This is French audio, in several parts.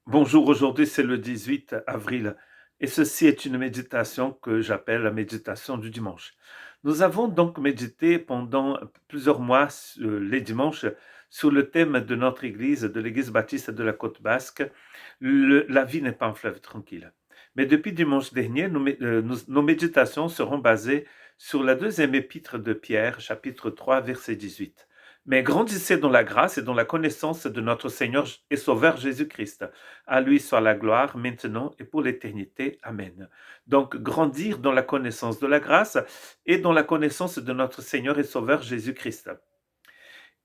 Bonjour, aujourd'hui c'est le 18 avril et ceci est une méditation que j'appelle la méditation du dimanche. Nous avons donc médité pendant plusieurs mois les dimanches sur le thème de notre église, de l'église baptiste de la Côte Basque, la vie n'est pas un fleuve tranquille. Mais depuis dimanche dernier, nos méditations seront basées sur la deuxième épître de Pierre, chapitre 3, verset 18. Mais grandissez dans la grâce et dans la connaissance de notre Seigneur et Sauveur Jésus-Christ. À lui soit la gloire maintenant et pour l'éternité. Amen. Donc, grandir dans la connaissance de la grâce et dans la connaissance de notre Seigneur et Sauveur Jésus-Christ.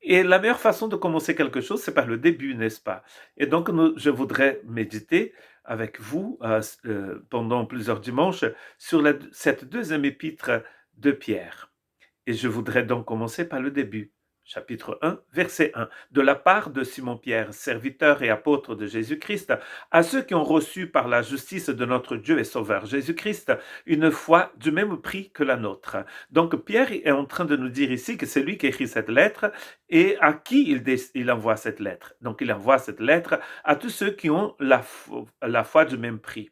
Et la meilleure façon de commencer quelque chose, c'est par le début, n'est-ce pas? Et donc, je voudrais méditer avec vous pendant plusieurs dimanches sur cette deuxième épître de Pierre. Et je voudrais donc commencer par le début. Chapitre 1, verset 1. De la part de Simon-Pierre, serviteur et apôtre de Jésus-Christ, à ceux qui ont reçu par la justice de notre Dieu et Sauveur Jésus-Christ une foi du même prix que la nôtre. Donc Pierre est en train de nous dire ici que c'est lui qui écrit cette lettre et à qui il envoie cette lettre. Donc il envoie cette lettre à tous ceux qui ont la foi du même prix.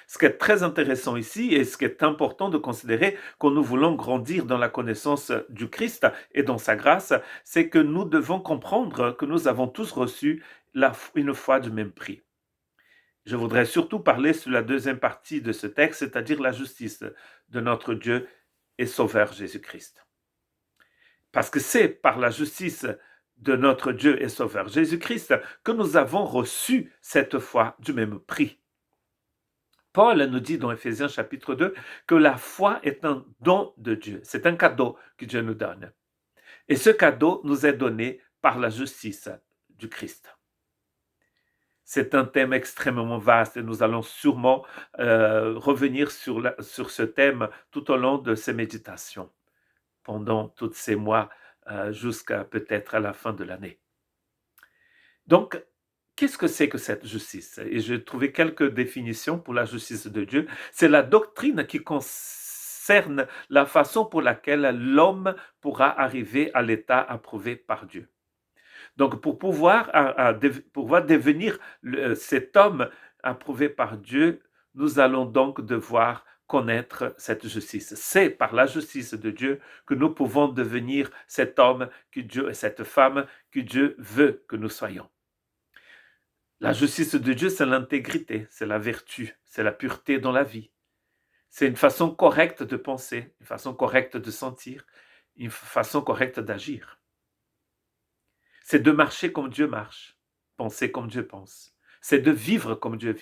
Ce qui est très intéressant ici et ce qui est important de considérer quand nous voulons grandir dans la connaissance du Christ et dans sa grâce, c'est que nous devons comprendre que nous avons tous reçu une foi du même prix. Je voudrais surtout parler sur la deuxième partie de ce texte, c'est-à-dire la justice de notre Dieu et Sauveur Jésus-Christ. Parce que c'est par la justice de notre Dieu et Sauveur Jésus-Christ que nous avons reçu cette foi du même prix. Paul nous dit dans Éphésiens chapitre 2 que la foi est un don de Dieu. C'est un cadeau que Dieu nous donne. Et ce cadeau nous est donné par la justice du Christ. C'est un thème extrêmement vaste et nous allons sûrement revenir sur ce thème tout au long de ces méditations, pendant tous ces mois jusqu'à peut-être à la fin de l'année. Donc, qu'est-ce que c'est que cette justice? Et j'ai trouvé quelques définitions pour la justice de Dieu. C'est la doctrine qui concerne la façon pour laquelle l'homme pourra arriver à l'état approuvé par Dieu. Donc, pour pouvoir devenir cet homme approuvé par Dieu, nous allons donc devoir connaître cette justice. C'est par la justice de Dieu que nous pouvons devenir cet homme que Dieu et cette femme que Dieu veut que nous soyons. La justice de Dieu, c'est l'intégrité, c'est la vertu, c'est la pureté dans la vie. C'est une façon correcte de penser, une façon correcte de sentir, une façon correcte d'agir. C'est de marcher comme Dieu marche, penser comme Dieu pense. C'est de vivre comme Dieu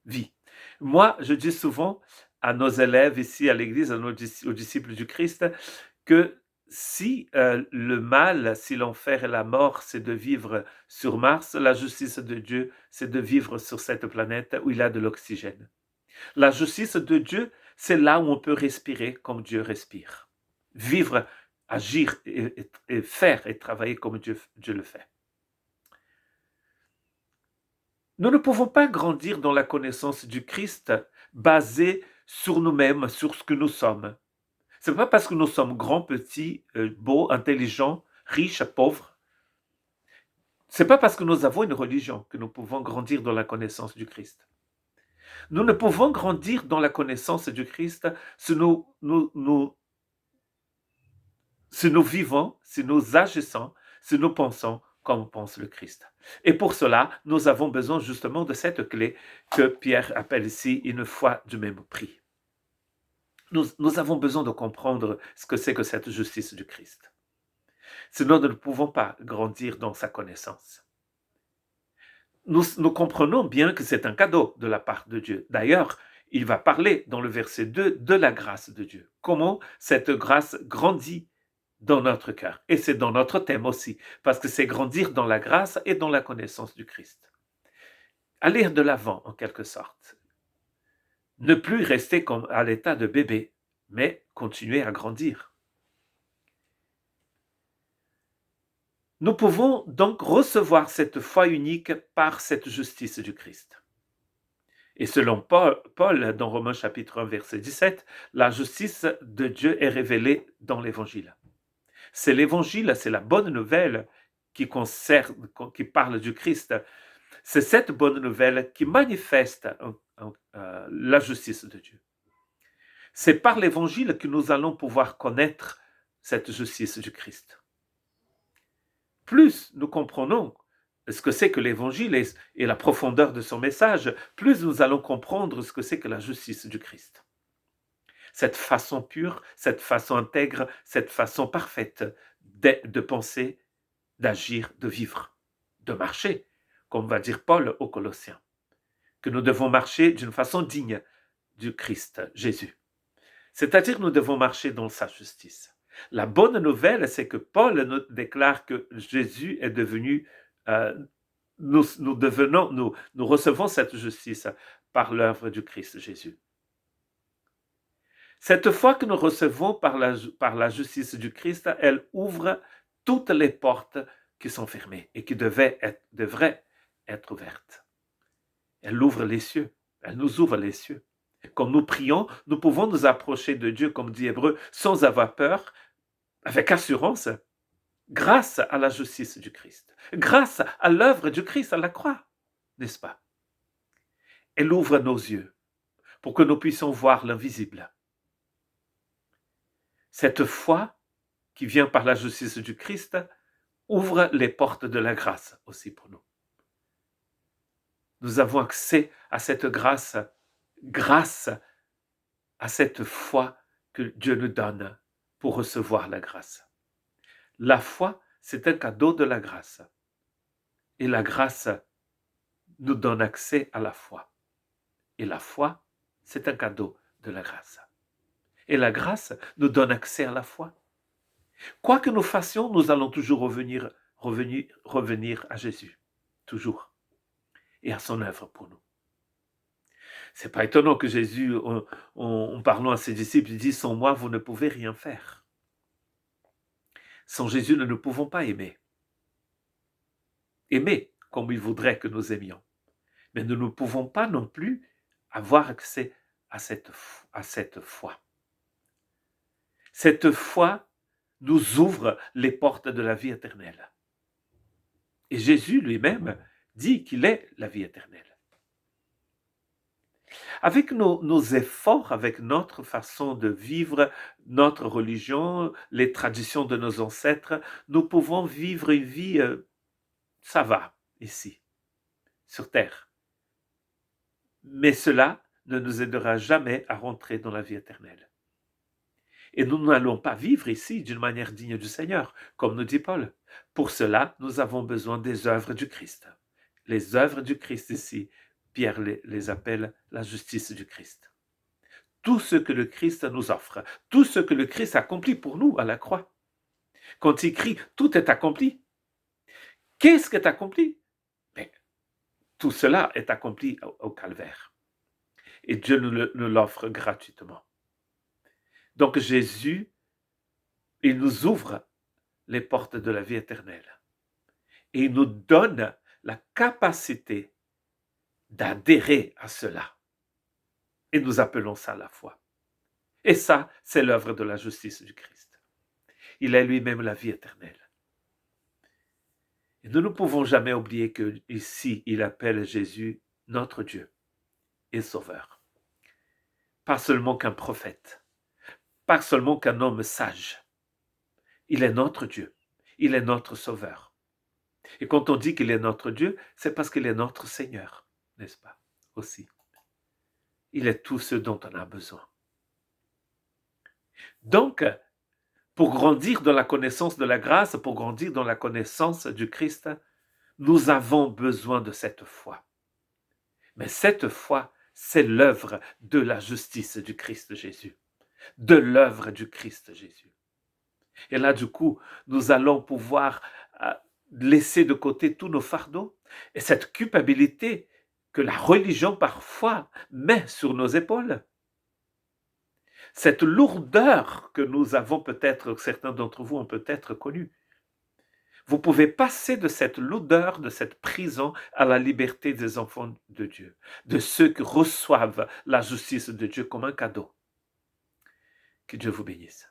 vit. Moi, je dis souvent à nos élèves ici à l'Église, aux disciples du Christ, que si le mal, si l'enfer et la mort, c'est de vivre sur Mars, la justice de Dieu, c'est de vivre sur cette planète où il y a de l'oxygène. La justice de Dieu, c'est là où on peut respirer comme Dieu respire. Vivre, agir et faire et travailler comme Dieu le fait. Nous ne pouvons pas grandir dans la connaissance du Christ basée sur nous-mêmes, sur ce que nous sommes. Ce n'est pas parce que nous sommes grands, petits, beaux, intelligents, riches, pauvres. Ce n'est pas parce que nous avons une religion que nous pouvons grandir dans la connaissance du Christ. Nous ne pouvons grandir dans la connaissance du Christ si nous vivons, si nous agissons, si nous pensons comme pense le Christ. Et pour cela, nous avons besoin justement de cette clé que Pierre appelle ici une foi du même prix. Nous avons besoin de comprendre ce que c'est que cette justice du Christ. Sinon, nous ne pouvons pas grandir dans sa connaissance. Nous comprenons bien que c'est un cadeau de la part de Dieu. D'ailleurs, il va parler dans le verset 2 de la grâce de Dieu. Comment cette grâce grandit dans notre cœur. Et c'est dans notre thème aussi, parce que c'est grandir dans la grâce et dans la connaissance du Christ. Aller de l'avant, en quelque sorte. Ne plus rester comme à l'état de bébé, mais continuer à grandir. Nous pouvons donc recevoir cette foi unique par cette justice du Christ. Et selon Paul, dans Romains chapitre 1, verset 17, la justice de Dieu est révélée dans l'Évangile. C'est l'Évangile, c'est la bonne nouvelle qui parle du Christ, C'est cette bonne nouvelle qui manifeste la justice de Dieu. C'est par l'évangile que nous allons pouvoir connaître cette justice du Christ. Plus nous comprenons ce que c'est que l'évangile et la profondeur de son message, plus nous allons comprendre ce que c'est que la justice du Christ. Cette façon pure, cette façon intègre, cette façon parfaite de penser, d'agir, de vivre, de marcher, comme va dire Paul aux Colossiens, que nous devons marcher d'une façon digne du Christ Jésus. C'est-à-dire nous devons marcher dans sa justice. La bonne nouvelle, c'est que Paul nous déclare que Jésus est devenu, nous recevons cette justice par l'œuvre du Christ Jésus. Cette foi que nous recevons par la justice du Christ, elle ouvre toutes les portes qui sont fermées et qui devraient être ouvertes. Elle ouvre les cieux, elle nous ouvre les cieux. Quand nous prions, nous pouvons nous approcher de Dieu, comme dit Hébreu, sans avoir peur, avec assurance, grâce à la justice du Christ, grâce à l'œuvre du Christ à la croix, n'est-ce pas? Elle ouvre nos yeux pour que nous puissions voir l'invisible. Cette foi qui vient par la justice du Christ ouvre les portes de la grâce aussi pour nous. Nous avons accès à cette grâce grâce à cette foi que Dieu nous donne pour recevoir la grâce. La foi, c'est un cadeau de la grâce. Et la grâce nous donne accès à la foi. Et la foi, c'est un cadeau de la grâce. Et la grâce nous donne accès à la foi. Quoi que nous fassions, nous allons toujours revenir à Jésus. Toujours. Et à son œuvre pour nous. C'est pas étonnant que Jésus, en parlant à ses disciples, dit « Sans moi, vous ne pouvez rien faire. » Sans Jésus, nous ne pouvons pas aimer. Aimer comme il voudrait que nous aimions. Mais nous ne pouvons pas non plus avoir accès à cette foi. Cette foi nous ouvre les portes de la vie éternelle. Et Jésus lui-même dit qu'il est la vie éternelle. Avec nos efforts, avec notre façon de vivre, notre religion, les traditions de nos ancêtres, nous pouvons vivre une vie, ça va, ici, sur terre. Mais cela ne nous aidera jamais à rentrer dans la vie éternelle. Et nous n'allons pas vivre ici d'une manière digne du Seigneur, comme nous dit Paul. Pour cela, nous avons besoin des œuvres du Christ. Les œuvres du Christ ici, Pierre les appelle la justice du Christ. Tout ce que le Christ nous offre, tout ce que le Christ accomplit pour nous à la croix. Quand il crie « tout est accompli », qu'est-ce qui est accompli? Mais tout cela est accompli au calvaire. Et Dieu nous l'offre gratuitement. Donc Jésus, il nous ouvre les portes de la vie éternelle. Et il nous donne la capacité d'adhérer à cela. Et nous appelons ça la foi. Et ça, c'est l'œuvre de la justice du Christ. Il est lui-même la vie éternelle. Et nous ne pouvons jamais oublier que ici, il appelle Jésus notre Dieu et Sauveur. Pas seulement qu'un prophète, pas seulement qu'un homme sage. Il est notre Dieu, il est notre Sauveur. Et quand on dit qu'il est notre Dieu, c'est parce qu'il est notre Seigneur, n'est-ce pas? Aussi. Il est tout ce dont on a besoin. Donc, pour grandir dans la connaissance de la grâce, pour grandir dans la connaissance du Christ, nous avons besoin de cette foi. Mais cette foi, c'est l'œuvre de la justice du Christ Jésus, de l'œuvre du Christ Jésus. Et là, du coup, nous allons pouvoir laisser de côté tous nos fardeaux et cette culpabilité que la religion parfois met sur nos épaules. Cette lourdeur que nous avons peut-être, certains d'entre vous ont peut-être connue. Vous pouvez passer de cette lourdeur, de cette prison à la liberté des enfants de Dieu, de ceux qui reçoivent la justice de Dieu comme un cadeau. Que Dieu vous bénisse.